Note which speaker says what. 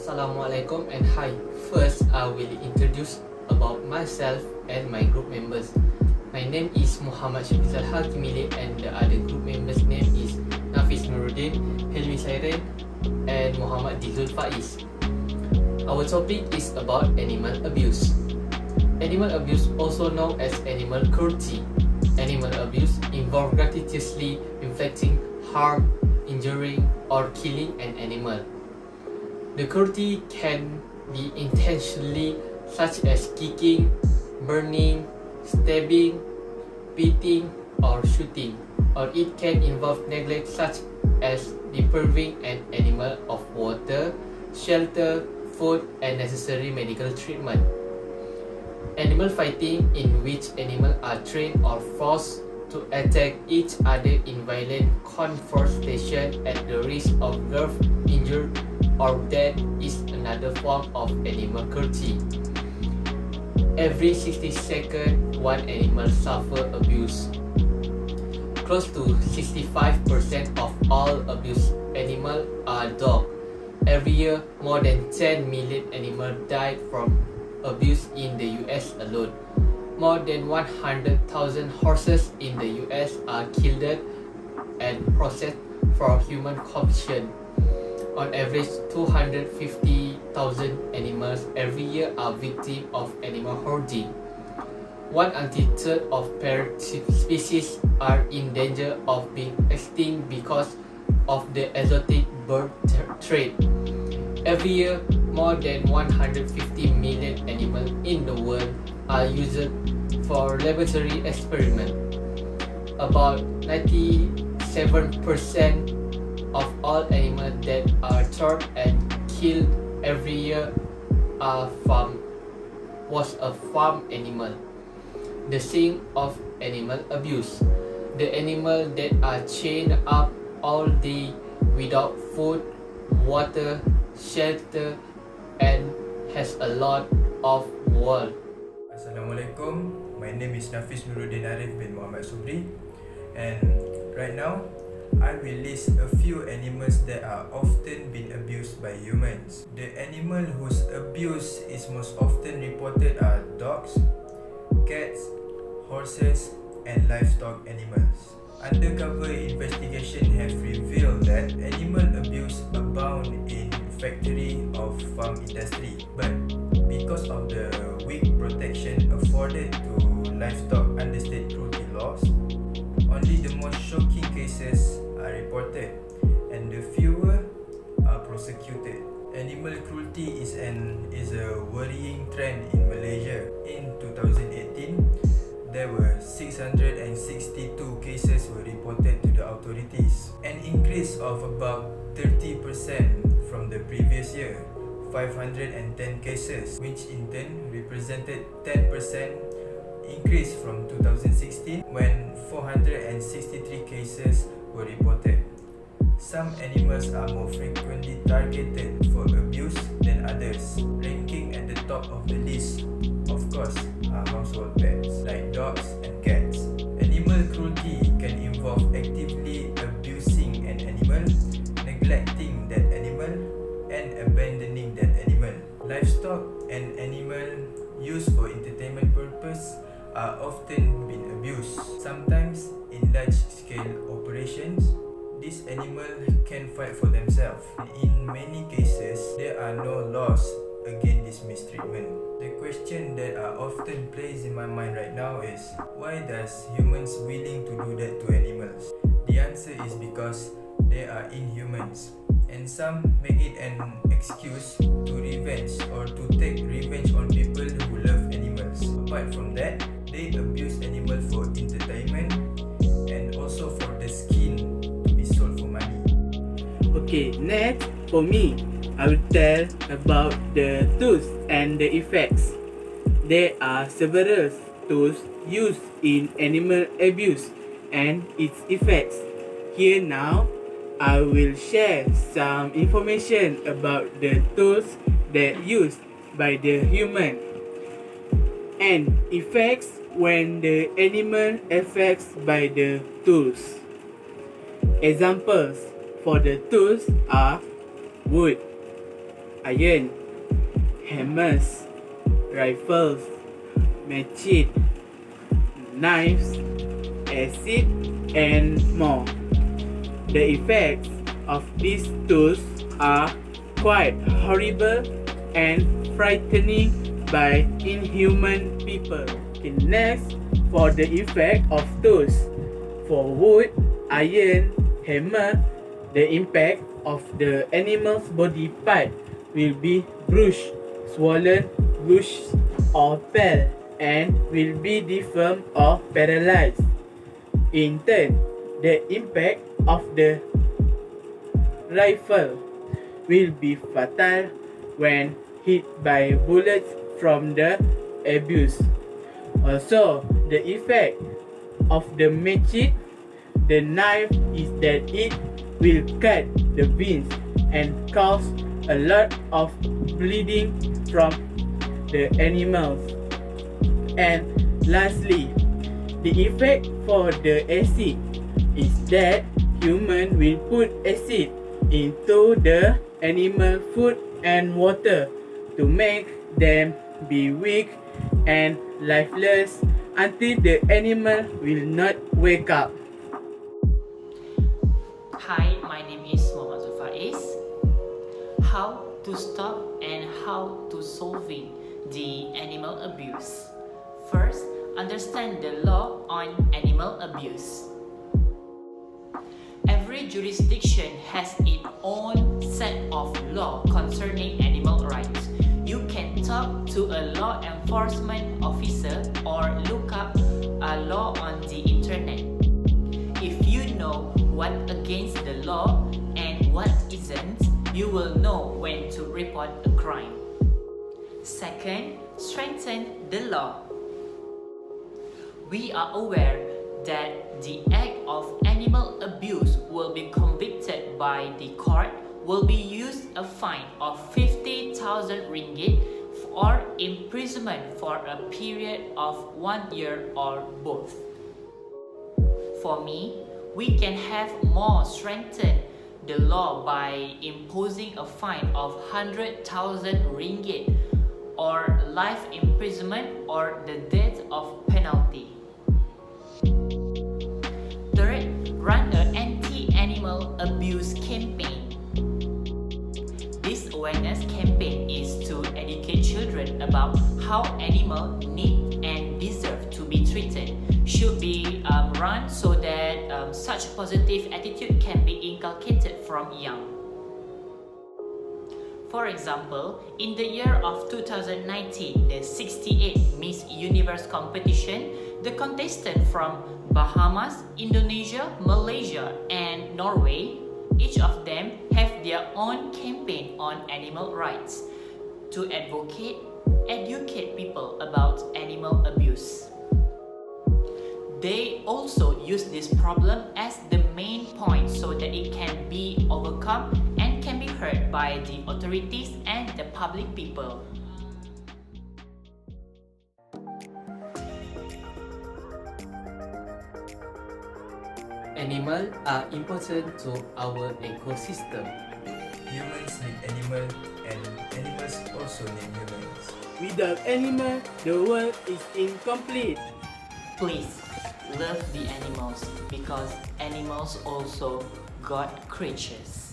Speaker 1: Assalamualaikum and hi. First, I will introduce about myself and my group members. My name is Muhammad Shafizal Hakimile and the other group members' name is Nafis Nuruddin, Helmi Sairen and Muhammad Dizul Faiz. Our topic is about animal abuse. Animal abuse, also known as animal cruelty. Animal abuse involves gratuitously inflicting harm, injuring, or killing an animal. The cruelty can be intentionally, such as kicking, burning, stabbing, beating, or shooting, or it can involve neglect such as depriving an animal of water, shelter, food, and necessary medical treatment. Animal fighting, in which animals are trained or forced to attack each other in violent confrontation at the risk of grave injury or death, is another form of animal cruelty. Every 60 seconds, one animal suffers abuse. Close to 65% of all abused animals are dogs. Every year, more than 10 million animals die from abuse in the US alone. More than 100,000 horses in the US are killed and processed for human consumption. On average, 250,000 animals every year are victims of animal hoarding. 1/3 of parrot species are in danger of being extinct because of the exotic bird trade. Every year, more than 150 million animals in the world are used for laboratory experiments. About 97% of all animals that are shot and killed every year was a farm animal. The sin of animal abuse. The animals that are chained up all day without food, water, shelter, and has a lot of wool.
Speaker 2: Assalamualaikum. My name is Nafis Nuruddin Arif bin Muhammad Subri, and right now I will list a few animals that are often been abused by humans. The animal whose abuse is most often reported are dogs, cats, horses, and livestock animals. Undercover investigation have revealed that animal abuse abound in factory or farm industry, but because of the weak protection afforded to livestock under state cruelty laws, only the most shocking cases are reported and the fewer are prosecuted. Animal cruelty is a worrying trend in Malaysia. In 2018, there were 662 cases were reported to the authorities, an increase of about 30% from the previous year. 510 cases, which in turn represented 10% increase from 2016 when 463 cases were reported. Some animals are more frequently targeted for abuse than others. Ranking at the top of the list, of course, are household pets like dogs and cats. Animal cruelty can involve actively abusing an animal, neglecting that animal, and abandoning that animal. Livestock and animal used for entertainment purpose are often been abused. Sometimes in large-scale operations, these animals can fight for themselves. In many cases, there are no laws against this mistreatment. The question that are often placed in my mind right now is, why does humans willing to do that to animals? The answer is because they are inhumans, and some make it an excuse to revenge or to take revenge on people who love animals. Apart from that, they abuse animals for entertainment and also for the skin to be sold for money.
Speaker 3: Okay, next for me, I will tell about the tools and the effects. There are several tools used in animal abuse and its effects. Here now, I will share some information about the tools that used by the human and effects when the animal affects by the tools. Examples for the tools are wood, iron, hammers, rifles, machete, knives, acid, and more. The effects of these tools are quite horrible and frightening by inhuman people. Okay, next, for the effect of tools. For wood, iron, hammer, the impact of the animal's body part will be bruised, swollen, bruised, or pale, and will be deformed or paralyzed. In turn, the impact of the rifle will be fatal when hit by bullets from the abuse. Also, the effect of the machete, the knife, is that it will cut the veins and cause a lot of bleeding from the animals. And lastly, the effect for the acid is that human will put acid into the animal food and water to make them be weak and lifeless until the animal will not wake up.
Speaker 4: Hi, my name is Muhammad Faiz. How to stop and how to solving the animal abuse. First, understand the law on animal abuse. Every jurisdiction has its own set of law concerning animal rights. You can talk to a law enforcement officer or look up a law on the internet. If you know what against the law and what isn't, you will know when to report a crime. Second, strengthen the law. We are aware that the act of animal abuse will be convicted by the court will be used a fine of 50,000 ringgit or imprisonment for a period of 1 year or both. For me, we can have more strengthened the law by imposing a fine of 100,000 ringgit or life imprisonment or the death of penalty. Third, run an anti-animal abuse campaign. This awareness campaign is to educate children about how animals need and deserve to be treated. Should be run so that such positive attitude can be inculcated from young. For example, in the year of 2019, the 68 Miss Universe competition, the contestants from Bahamas, Indonesia, Malaysia, and Norway, each of them have their own campaign on animal rights to educate people about animal abuse. They also use this problem as the main point so that it can be overcome and can be heard by the authorities and the public people.
Speaker 1: Animals are important to our ecosystem.
Speaker 2: Humans need animals and animals also need humans.
Speaker 3: Without animals, the world is incomplete.
Speaker 4: Please love the animals because animals also God creatures.